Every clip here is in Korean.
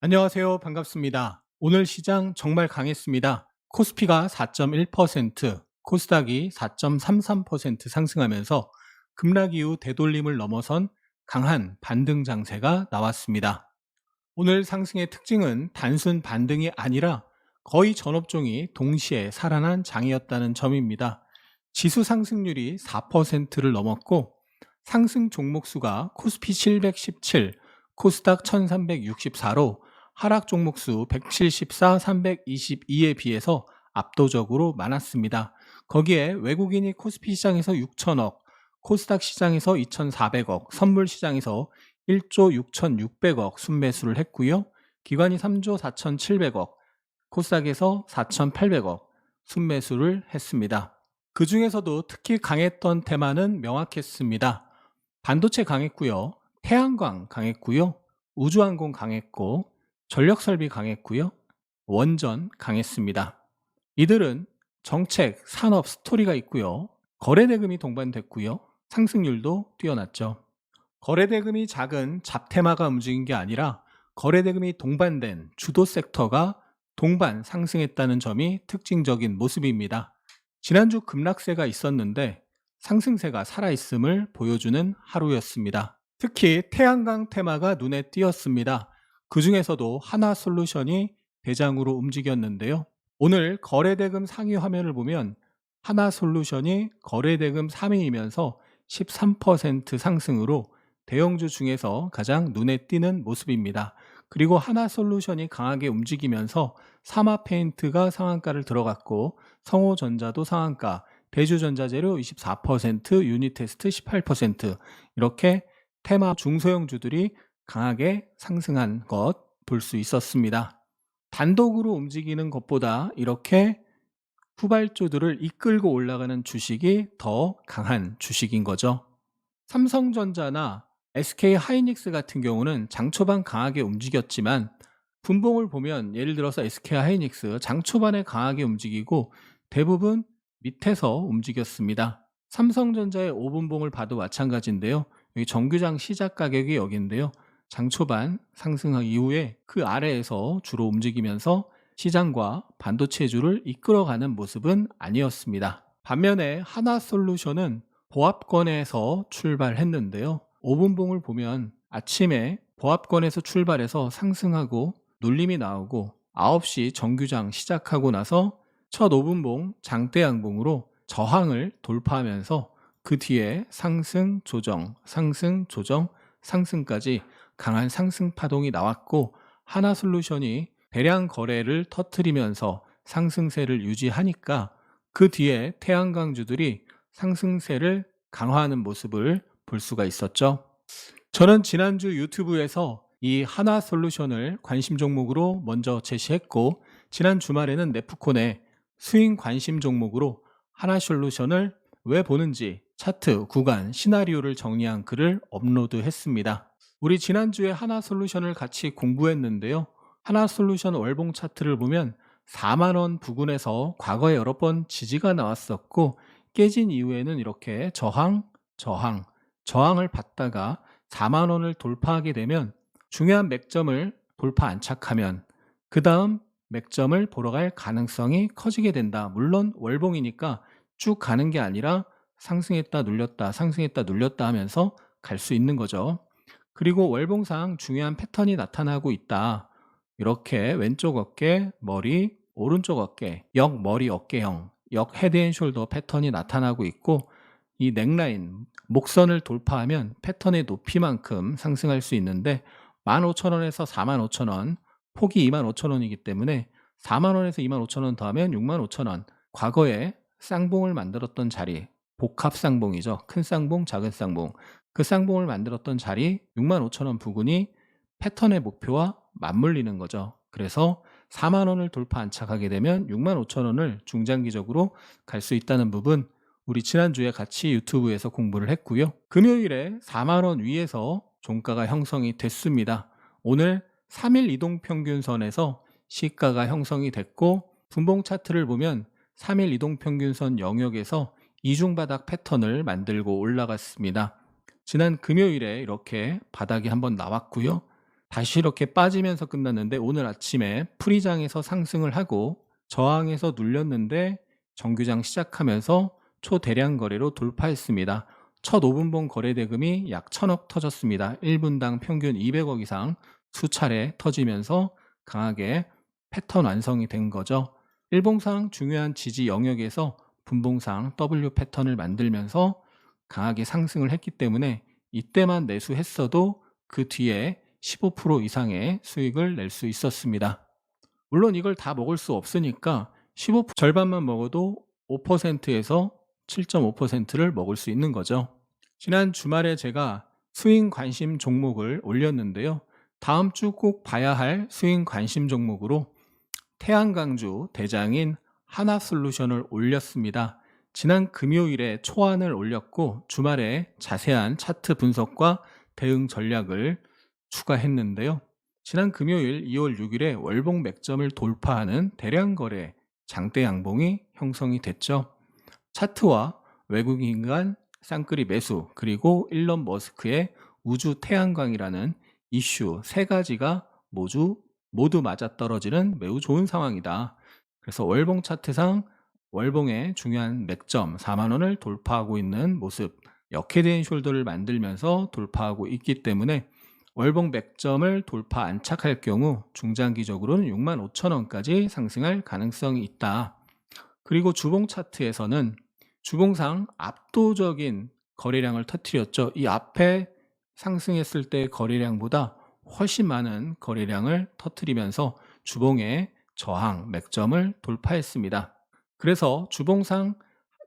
안녕하세요. 반갑습니다. 오늘 시장 정말 강했습니다. 코스피가 4.1%, 코스닥이 4.33% 상승하면서 급락 이후 되돌림을 넘어선 강한 반등 장세가 나왔습니다. 오늘 상승의 특징은 단순 반등이 아니라 거의 전 업종이 동시에 살아난 장이었다는 점입니다. 지수 상승률이 4%를 넘었고 상승 종목 수가 코스피 717, 코스닥 1364로 하락 종목 수 174, 322에 비해서 압도적으로 많았습니다. 거기에 외국인이 코스피 시장에서 6천억, 코스닥 시장에서 2,400억, 선물 시장에서 1조 6,600억 순매수를 했고요. 기관이 3조 4,700억, 코스닥에서 4,800억 순매수를 했습니다. 그 중에서도 특히 강했던 테마는 명확했습니다. 반도체 강했고요. 태양광 강했고요. 우주항공 강했고 전력설비 강했고요. 원전 강했습니다. 이들은 정책, 산업, 스토리가 있고요. 거래대금이 동반됐고요. 상승률도 뛰어났죠. 거래대금이 작은 잡테마가 움직인 게 아니라 거래대금이 동반된 주도 섹터가 동반 상승했다는 점이 특징적인 모습입니다. 지난주 급락세가 있었는데 상승세가 살아있음을 보여주는 하루였습니다. 특히 태양광 테마가 눈에 띄었습니다. 그 중에서도 하나솔루션이 대장으로 움직였는데요. 오늘 거래대금 상위 화면을 보면 하나솔루션이 거래대금 3위이면서 13% 상승으로 대형주 중에서 가장 눈에 띄는 모습입니다. 그리고 하나솔루션이 강하게 움직이면서 사마페인트가 상한가를 들어갔고 성호전자도 상한가, 대주전자재료 24%, 유니테스트 18% 이렇게 테마 중소형주들이 강하게 상승한 것 볼 수 있었습니다. 단독으로 움직이는 것보다 이렇게 후발주들을 이끌고 올라가는 주식이 더 강한 주식인 거죠. 삼성전자나 SK 하이닉스 같은 경우는 장 초반 강하게 움직였지만 분봉을 보면 예를 들어서 SK 하이닉스 장 초반에 강하게 움직이고 대부분 밑에서 움직였습니다. 삼성전자의 5분봉을 봐도 마찬가지인데요. 여기 정규장 시작 가격이 여기인데요. 장 초반 상승한 이후에 그 아래에서 주로 움직이면서 시장과 반도체주를 이끌어가는 모습은 아니었습니다. 반면에 하나솔루션은 보합권에서 출발했는데요. 5분봉을 보면 아침에 보합권에서 출발해서 상승하고 눌림이 나오고 9시 정규장 시작하고 나서 첫 5분봉 장대 양봉으로 저항을 돌파하면서 그 뒤에 상승, 조정, 상승, 조정, 상승까지 강한 상승 파동이 나왔고 하나솔루션이 대량 거래를 터뜨리면서 상승세를 유지하니까 그 뒤에 태양광주들이 상승세를 강화하는 모습을 볼 수가 있었죠. 저는 지난주 유튜브에서 이 하나솔루션을 관심 종목으로 먼저 제시했고 지난 주말에는 네프콘에 스윙 관심 종목으로 하나솔루션을 왜 보는지 차트, 구간, 시나리오를 정리한 글을 업로드했습니다. 우리 지난주에 하나솔루션을 같이 공부했는데요. 하나솔루션 월봉 차트를 보면 4만 원 부근에서 과거에 여러 번 지지가 나왔었고 깨진 이후에는 이렇게 저항을 받다가 4만 원을 돌파하게 되면 중요한 맥점을 돌파 안착하면 그 다음 맥점을 보러 갈 가능성이 커지게 된다. 물론 월봉이니까 쭉 가는 게 아니라 상승했다 눌렸다 상승했다 눌렸다 하면서 갈 수 있는 거죠. 그리고 월봉상 중요한 패턴이 나타나고 있다. 이렇게 왼쪽 어깨, 머리, 오른쪽 어깨, 역 머리 어깨형, 역 헤드앤숄더 패턴이 나타나고 있고 이 넥라인, 목선을 돌파하면 패턴의 높이만큼 상승할 수 있는데 15,000원에서 45,000원, 폭이 25,000원이기 때문에 4만원에서 25,000원 더하면 65,000원, 과거에 쌍봉을 만들었던 자리, 복합 쌍봉이죠. 큰 쌍봉, 작은 쌍봉. 그 쌍봉을 만들었던 자리 65,000원 부근이 패턴의 목표와 맞물리는 거죠. 그래서 4만 원을 돌파 안착하게 되면 65,000원을 중장기적으로 갈 수 있다는 부분 우리 지난주에 같이 유튜브에서 공부를 했고요. 금요일에 4만 원 위에서 종가가 형성이 됐습니다. 오늘 3일 이동평균선에서 시가가 형성이 됐고 분봉 차트를 보면 3일 이동평균선 영역에서 이중바닥 패턴을 만들고 올라갔습니다. 지난 금요일에 이렇게 바닥이 한번 나왔고요. 다시 이렇게 빠지면서 끝났는데 오늘 아침에 프리장에서 상승을 하고 저항에서 눌렸는데 정규장 시작하면서 초대량 거래로 돌파했습니다. 첫 5분봉 거래 대금이 약 1000억 터졌습니다. 1분당 평균 200억 이상 수차례 터지면서 강하게 패턴 완성이 된 거죠. 일봉상 중요한 지지 영역에서 분봉상 W 패턴을 만들면서 강하게 상승을 했기 때문에 이때만 매수했어도 그 뒤에 15% 이상의 수익을 낼 수 있었습니다. 물론 이걸 다 먹을 수 없으니까 15% 절반만 먹어도 5%에서 7.5%를 먹을 수 있는 거죠. 지난 주말에 제가 수익 관심 종목을 올렸는데요. 다음 주 꼭 봐야 할 수익 관심 종목으로 태양광주 대장인 하나솔루션을 올렸습니다. 지난 금요일에 초안을 올렸고 주말에 자세한 차트 분석과 대응 전략을 추가했는데요. 지난 금요일 2월 6일에 월봉 맥점을 돌파하는 대량 거래 장대 양봉이 형성이 됐죠. 차트와 외국인 간 쌍끌이 매수 그리고 일론 머스크의 우주 태양광이라는 이슈 세 가지가 모두 맞아떨어지는 매우 좋은 상황이다. 그래서 월봉 차트상 월봉의 중요한 맥점 4만 원을 돌파하고 있는 모습, 역헤드앤 숄더를 만들면서 돌파하고 있기 때문에 월봉 맥점을 돌파 안착할 경우 중장기적으로는 6만 5천 원까지 상승할 가능성이 있다. 그리고 주봉 차트에서는 주봉상 압도적인 거래량을 터뜨렸죠. 이 앞에 상승했을 때 거래량보다 훨씬 많은 거래량을 터뜨리면서 주봉의 저항 맥점을 돌파했습니다. 그래서 주봉상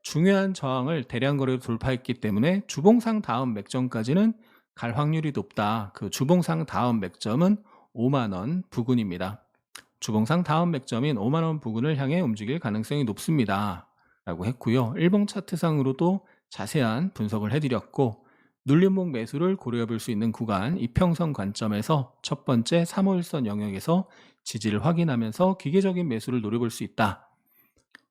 중요한 저항을 대량 거래로 돌파했기 때문에 주봉상 다음 맥점까지는 갈 확률이 높다. 그 주봉상 다음 맥점은 5만 원 부근입니다. 주봉상 다음 맥점인 5만 원 부근을 향해 움직일 가능성이 높습니다. 라고 했고요. 일봉 차트상으로도 자세한 분석을 해드렸고 눌림목 매수를 고려해 볼 수 있는 구간 이평선 관점에서 첫 번째 3호일선 영역에서 지지를 확인하면서 기계적인 매수를 노려볼 수 있다.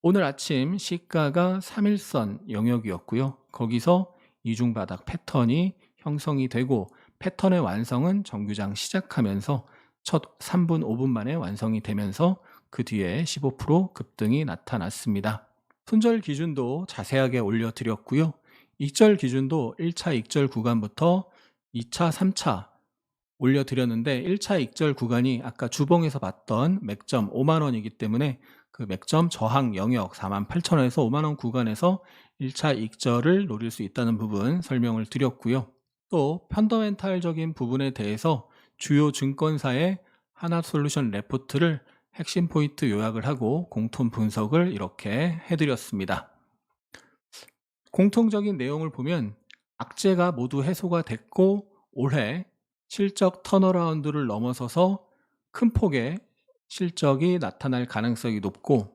오늘 아침 시가가 3일선 영역이었고요. 거기서 이중바닥 패턴이 형성이 되고 패턴의 완성은 정규장 시작하면서 첫 3분 5분 만에 완성이 되면서 그 뒤에 15% 급등이 나타났습니다. 손절 기준도 자세하게 올려드렸고요. 익절 기준도 1차 익절 구간부터 2차, 3차 올려드렸는데 1차 익절 구간이 아까 주봉에서 봤던 맥점 5만 원이기 때문에 그 맥점 저항 영역 48,000원에서 5만 원 구간에서 1차 익절을 노릴 수 있다는 부분 설명을 드렸고요. 또 펀더멘탈적인 부분에 대해서 주요 증권사의 하나솔루션 레포트를 핵심 포인트 요약을 하고 공통 분석을 이렇게 해드렸습니다. 공통적인 내용을 보면 악재가 모두 해소가 됐고 올해 실적 턴어라운드를 넘어서서 큰 폭의 실적이 나타날 가능성이 높고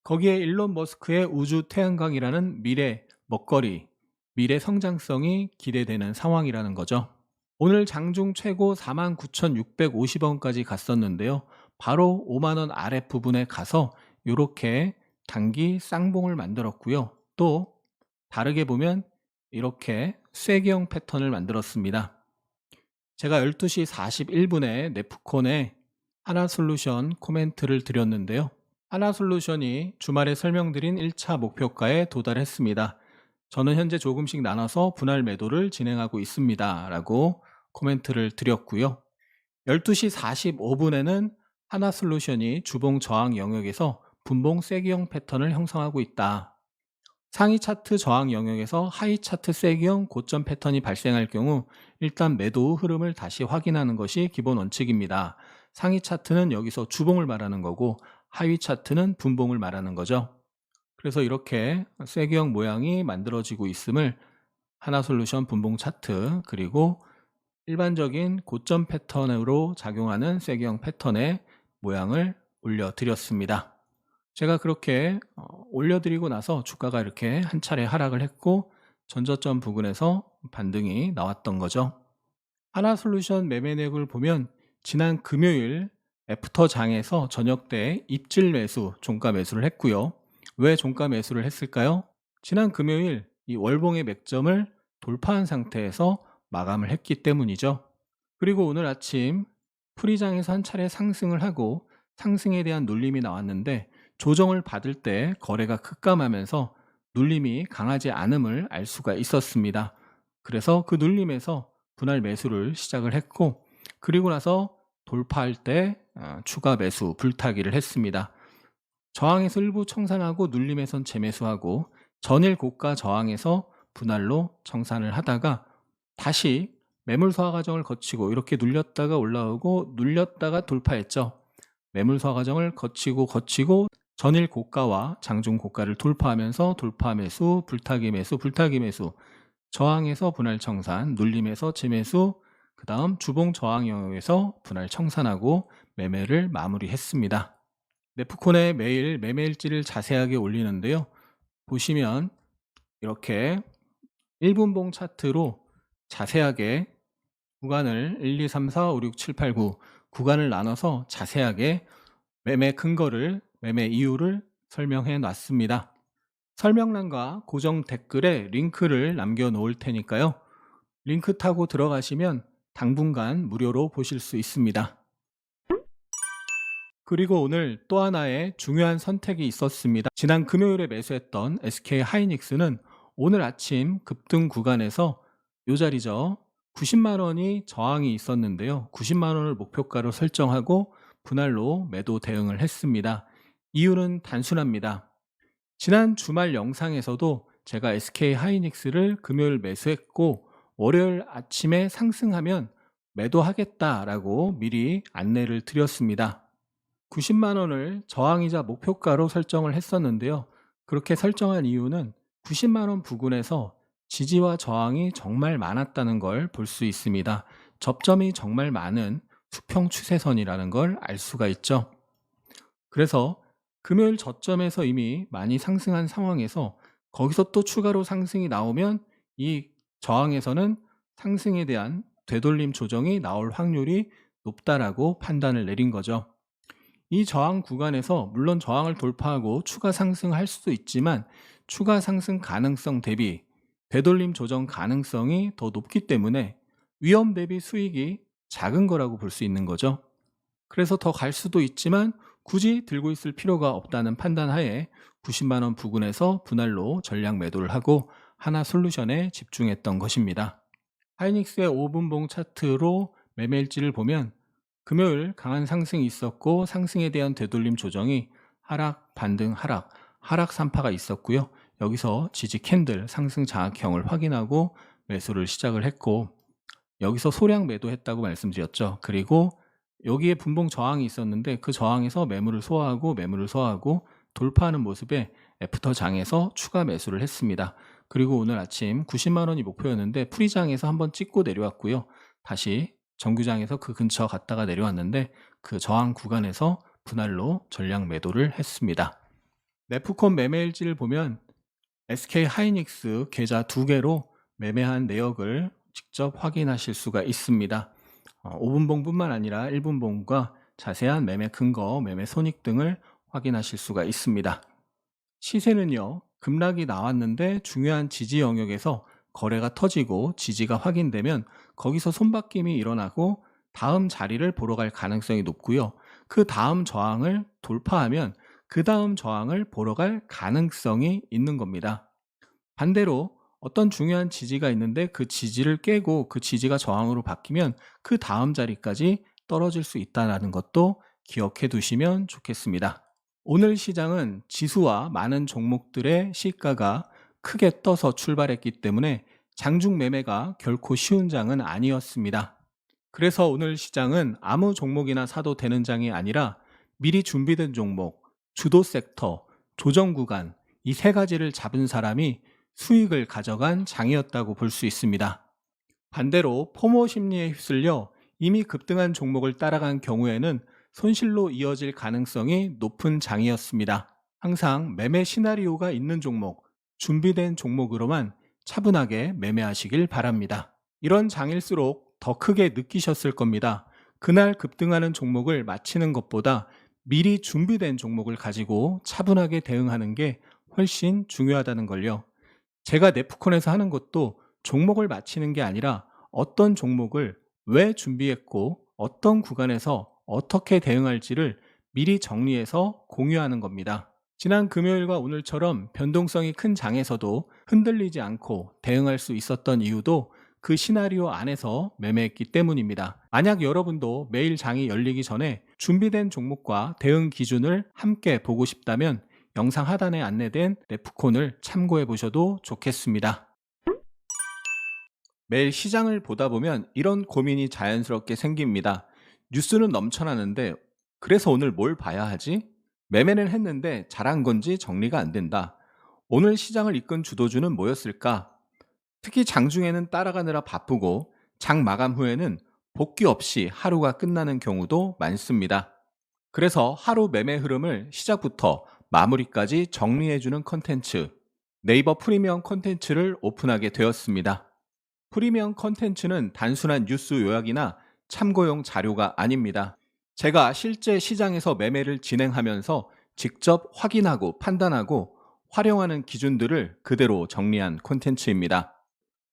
거기에 일론 머스크의 우주 태양광이라는 미래 먹거리, 미래 성장성이 기대되는 상황이라는 거죠. 오늘 장중 최고 49,650원까지 갔었는데요. 바로 5만 원 아랫부분에 가서 이렇게 단기 쌍봉을 만들었고요. 또 다르게 보면 이렇게 쐐기형 패턴을 만들었습니다. 제가 12시 41분에 네프콘에 하나솔루션 코멘트를 드렸는데요. 하나솔루션이 주말에 설명드린 1차 목표가에 도달했습니다. 저는 현재 조금씩 나눠서 분할 매도를 진행하고 있습니다. 라고 코멘트를 드렸고요. 12시 45분에는 하나솔루션이 주봉 저항 영역에서 분봉 쐐기형 패턴을 형성하고 있다. 상위 차트 저항 영역에서 하위 차트 쐐기형 고점 패턴이 발생할 경우 일단 매도 흐름을 다시 확인하는 것이 기본 원칙입니다. 상위 차트는 여기서 주봉을 말하는 거고 하위 차트는 분봉을 말하는 거죠. 그래서 이렇게 쐐기형 모양이 만들어지고 있음을 하나솔루션 분봉 차트 그리고 일반적인 고점 패턴으로 작용하는 쐐기형 패턴의 모양을 올려드렸습니다. 제가 그렇게 올려드리고 나서 주가가 이렇게 한 차례 하락을 했고 전저점 부근에서 반등이 나왔던 거죠. 하나솔루션 매매 내역을 보면 지난 금요일 애프터 장에서 저녁 때 입질 매수, 종가 매수를 했고요. 왜 종가 매수를 했을까요? 지난 금요일 이 월봉의 맥점을 돌파한 상태에서 마감을 했기 때문이죠. 그리고 오늘 아침 풀이장에서 한 차례 상승을 하고 상승에 대한 눌림이 나왔는데 조정을 받을 때 거래가 급감하면서 눌림이 강하지 않음을 알 수가 있었습니다. 그래서 그 눌림에서 분할 매수를 시작을 했고 그리고 나서 돌파할 때 추가 매수 불타기를 했습니다. 저항에서 일부 청산하고 눌림에선 재매수하고 전일 고가 저항에서 분할로 청산을 하다가 다시 매물 소화 과정을 거치고 이렇게 눌렸다가 올라오고 눌렸다가 돌파했죠. 매물 소화 과정을 거치고 전일 고가와 장중 고가를 돌파하면서 돌파 매수, 불타기 매수, 불타기 매수, 저항에서 분할 청산, 눌림에서 재매수, 그 다음 주봉 저항 영역에서 분할 청산하고 매매를 마무리했습니다. 네프콘에 매일 매매일지를 자세하게 올리는데요. 보시면 이렇게 1분봉 차트로 자세하게 구간을 1, 2, 3, 4, 5, 6, 7, 8, 9 구간을 나눠서 자세하게 매매 근거를, 매매 이유를 설명해 놨습니다. 설명란과 고정 댓글에 링크를 남겨 놓을 테니까요. 링크 타고 들어가시면 당분간 무료로 보실 수 있습니다. 그리고 오늘 또 하나의 중요한 선택이 있었습니다. 지난 금요일에 매수했던 SK 하이닉스는 오늘 아침 급등 구간에서 이 자리죠. 90만 원이 저항이 있었는데요. 90만 원을 목표가로 설정하고 분할로 매도 대응을 했습니다. 이유는 단순합니다. 지난 주말 영상에서도 제가 SK 하이닉스를 금요일 매수했고 월요일 아침에 상승하면 매도하겠다라고 미리 안내를 드렸습니다. 90만 원을 저항이자 목표가로 설정을 했었는데요. 그렇게 설정한 이유는 90만 원 부근에서 지지와 저항이 정말 많았다는 걸 볼 수 있습니다. 접점이 정말 많은 수평 추세선이라는 걸 알 수가 있죠. 그래서 금요일 저점에서 이미 많이 상승한 상황에서 거기서 또 추가로 상승이 나오면 이 저항에서는 상승에 대한 되돌림 조정이 나올 확률이 높다라고 판단을 내린 거죠. 이 저항 구간에서 물론 저항을 돌파하고 추가 상승할 수도 있지만 추가 상승 가능성 대비 되돌림 조정 가능성이 더 높기 때문에 위험 대비 수익이 작은 거라고 볼 수 있는 거죠. 그래서 더 갈 수도 있지만 굳이 들고 있을 필요가 없다는 판단 하에 90만 원 부근에서 분할로 전량 매도를 하고 하나솔루션에 집중했던 것입니다. 하이닉스의 5분봉 차트로 매매일지를 보면 금요일 강한 상승이 있었고 상승에 대한 되돌림 조정이 하락, 반등, 하락, 하락 3파가 있었고요. 여기서 지지 캔들 상승 장악형을 확인하고 매수를 시작을 했고 여기서 소량 매도했다고 말씀드렸죠. 그리고 여기에 분봉 저항이 있었는데 그 저항에서 매물을 소화하고 돌파하는 모습에 애프터 장에서 추가 매수를 했습니다. 그리고 오늘 아침 90만 원이 목표였는데 프리장에서 한번 찍고 내려왔고요. 다시 정규장에서 그 근처 갔다가 내려왔는데 그 저항 구간에서 분할로 전량 매도를 했습니다. 네프콘 매매일지를 보면 SK 하이닉스 계좌 2개로 매매한 내역을 직접 확인하실 수가 있습니다. 5분봉뿐만 아니라 1분봉과 자세한 매매 근거, 매매 손익 등을 확인하실 수가 있습니다. 시세는요, 급락이 나왔는데 중요한 지지 영역에서 거래가 터지고 지지가 확인되면 거기서 손바뀜이 일어나고 다음 자리를 보러 갈 가능성이 높고요. 그 다음 저항을 돌파하면 그 다음 저항을 보러 갈 가능성이 있는 겁니다. 반대로 어떤 중요한 지지가 있는데 그 지지를 깨고 그 지지가 저항으로 바뀌면 그 다음 자리까지 떨어질 수 있다는 것도 기억해 두시면 좋겠습니다. 오늘 시장은 지수와 많은 종목들의 시가가 크게 떠서 출발했기 때문에 장중 매매가 결코 쉬운 장은 아니었습니다. 그래서 오늘 시장은 아무 종목이나 사도 되는 장이 아니라 미리 준비된 종목, 주도 섹터, 조정 구간 이 세 가지를 잡은 사람이 수익을 가져간 장이었다고 볼 수 있습니다. 반대로 포모 심리에 휩쓸려 이미 급등한 종목을 따라간 경우에는 손실로 이어질 가능성이 높은 장이었습니다. 항상 매매 시나리오가 있는 종목, 준비된 종목으로만 차분하게 매매하시길 바랍니다. 이런 장일수록 더 크게 느끼셨을 겁니다. 그날 급등하는 종목을 맞히는 것보다 미리 준비된 종목을 가지고 차분하게 대응하는 게 훨씬 중요하다는 걸요. 제가 네프콘에서 하는 것도 종목을 맞히는 게 아니라 어떤 종목을 왜 준비했고 어떤 구간에서 어떻게 대응할지를 미리 정리해서 공유하는 겁니다. 지난 금요일과 오늘처럼 변동성이 큰 장에서도 흔들리지 않고 대응할 수 있었던 이유도 그 시나리오 안에서 매매했기 때문입니다. 만약 여러분도 매일 장이 열리기 전에 준비된 종목과 대응 기준을 함께 보고 싶다면 영상 하단에 안내된 레프콘을 참고해 보셔도 좋겠습니다. 매일 시장을 보다 보면 이런 고민이 자연스럽게 생깁니다. 뉴스는 넘쳐나는데 그래서 오늘 뭘 봐야 하지? 매매는 했는데 잘한 건지 정리가 안 된다. 오늘 시장을 이끈 주도주는 뭐였을까? 특히 장중에는 따라가느라 바쁘고 장 마감 후에는 복귀 없이 하루가 끝나는 경우도 많습니다. 그래서 하루 매매 흐름을 시작부터 마무리까지 정리해주는 컨텐츠, 네이버 프리미엄 컨텐츠를 오픈하게 되었습니다. 프리미엄 컨텐츠는 단순한 뉴스 요약이나 참고용 자료가 아닙니다. 제가 실제 시장에서 매매를 진행하면서 직접 확인하고 판단하고 활용하는 기준들을 그대로 정리한 콘텐츠입니다.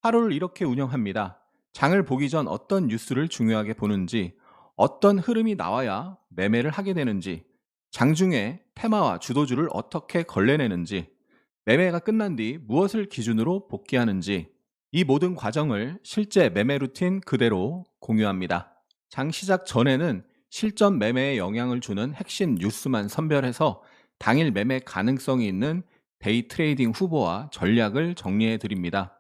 하루를 이렇게 운영합니다. 장을 보기 전 어떤 뉴스를 중요하게 보는지, 어떤 흐름이 나와야 매매를 하게 되는지, 장중에 테마와 주도주를 어떻게 걸러내는지, 매매가 끝난 뒤 무엇을 기준으로 복귀하는지, 이 모든 과정을 실제 매매 루틴 그대로 공유합니다. 장 시작 전에는 실전 매매에 영향을 주는 핵심 뉴스만 선별해서 당일 매매 가능성이 있는 데이 트레이딩 후보와 전략을 정리해 드립니다.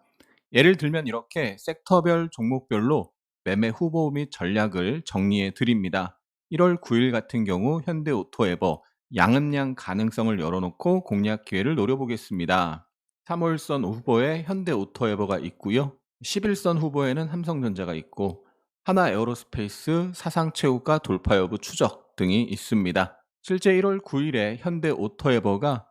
예를 들면 이렇게 섹터별 종목별로 매매 후보 및 전략을 정리해 드립니다. 1월 9일 같은 경우 현대오토에버 양음양 가능성을 열어놓고 공략 기회를 노려보겠습니다. 3월선 후보에 현대오토에버가 있고요. 11선 후보에는 삼성전자가 있고 하나 에어로스페이스, 사상체육과 돌파 여부 추적 등이 있습니다. 실제 1월 9일에 현대오토에버가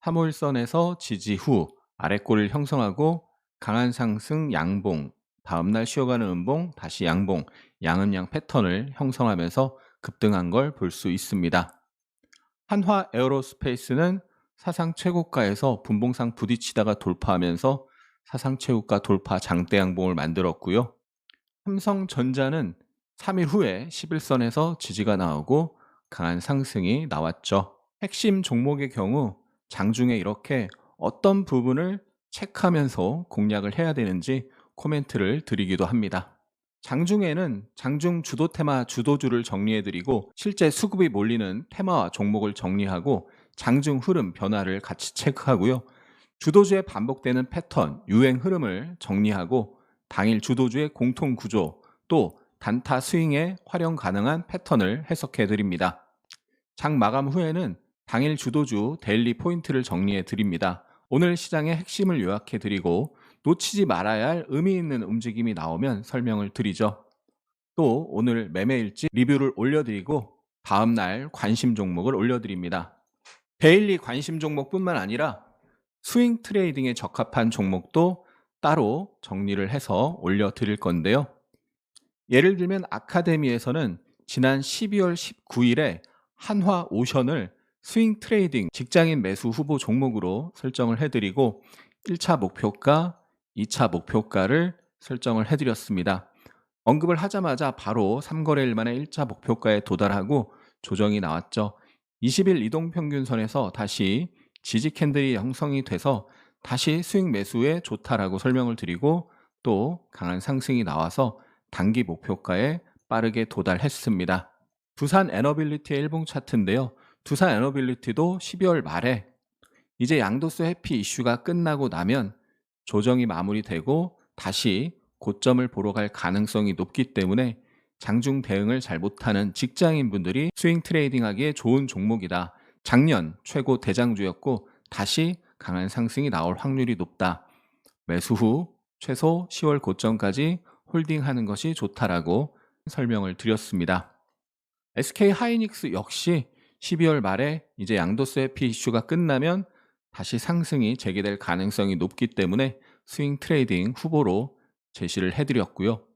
3월선에서 지지 후 아래꼬리를 형성하고 강한 상승 양봉, 다음날 쉬어가는 음봉, 다시 양봉, 양음양 패턴을 형성하면서 급등한 걸 볼 수 있습니다. 한화 에어로스페이스는 사상 최고가에서 분봉상 부딪히다가 돌파하면서 사상 최고가 돌파 장대 양봉을 만들었고요. 삼성전자는 3일 후에 11선에서 지지가 나오고 강한 상승이 나왔죠. 핵심 종목의 경우 장중에 이렇게 어떤 부분을 체크하면서 공략을 해야 되는지 코멘트를 드리기도 합니다. 장중에는 장중 주도 테마 주도주를 정리해드리고 실제 수급이 몰리는 테마와 종목을 정리하고 장중 흐름 변화를 같이 체크하고요. 주도주의 반복되는 패턴, 유행 흐름을 정리하고 당일 주도주의 공통 구조, 또 단타 스윙에 활용 가능한 패턴을 해석해 드립니다. 장 마감 후에는 당일 주도주 데일리 포인트를 정리해 드립니다. 오늘 시장의 핵심을 요약해 드리고 놓치지 말아야 할 의미 있는 움직임이 나오면 설명을 드리죠. 또 오늘 매매일지 리뷰를 올려드리고 다음날 관심 종목을 올려드립니다. 데일리 관심 종목뿐만 아니라 스윙 트레이딩에 적합한 종목도 따로 정리를 해서 올려드릴 건데요. 예를 들면 아카데미에서는 지난 12월 19일에 한화 오션을 스윙 트레이딩 직장인 매수 후보 종목으로 설정을 해드리고 1차 목표가, 2차 목표가를 설정을 해드렸습니다. 언급을 하자마자 바로 3거래일 만에 1차 목표가에 도달하고 조정이 나왔죠. 20일 이동평균선에서 다시 지지 캔들이 형성이 돼서 다시 수익 매수에 좋다라고 설명을 드리고 또 강한 상승이 나와서 단기 목표가에 빠르게 도달했습니다. 두산 에너빌리티의 일봉 차트인데요. 두산 에너빌리티도 12월 말에 이제 양도세 회피 이슈가 끝나고 나면 조정이 마무리되고 다시 고점을 보러 갈 가능성이 높기 때문에 장중 대응을 잘 못하는 직장인분들이 스윙 트레이딩하기에 좋은 종목이다. 작년 최고 대장주였고 다시 강한 상승이 나올 확률이 높다. 매수 후 최소 10월 고점까지 홀딩하는 것이 좋다라고 설명을 드렸습니다. SK 하이닉스 역시 12월 말에 이제 양도세 회피 이슈가 끝나면 다시 상승이 재개될 가능성이 높기 때문에 스윙 트레이딩 후보로 제시를 해드렸고요.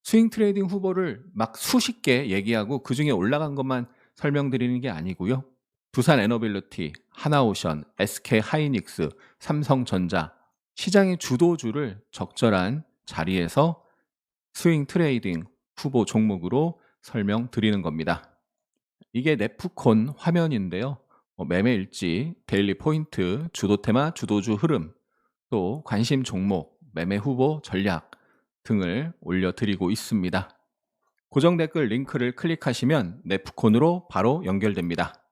스윙 트레이딩 후보를 막 수십 개 얘기하고 그 중에 올라간 것만 설명드리는 게 아니고요. 두산 에너빌리티, 하나오션, SK 하이닉스, 삼성전자 시장의 주도주를 적절한 자리에서 스윙 트레이딩 후보 종목으로 설명드리는 겁니다. 이게 네프콘 화면인데요. 매매 일지, 데일리 포인트, 주도 테마, 주도주 흐름, 또 관심 종목, 매매 후보 전략 등을 올려드리고 있습니다. 고정 댓글 링크를 클릭하시면 네프콘으로 바로 연결됩니다.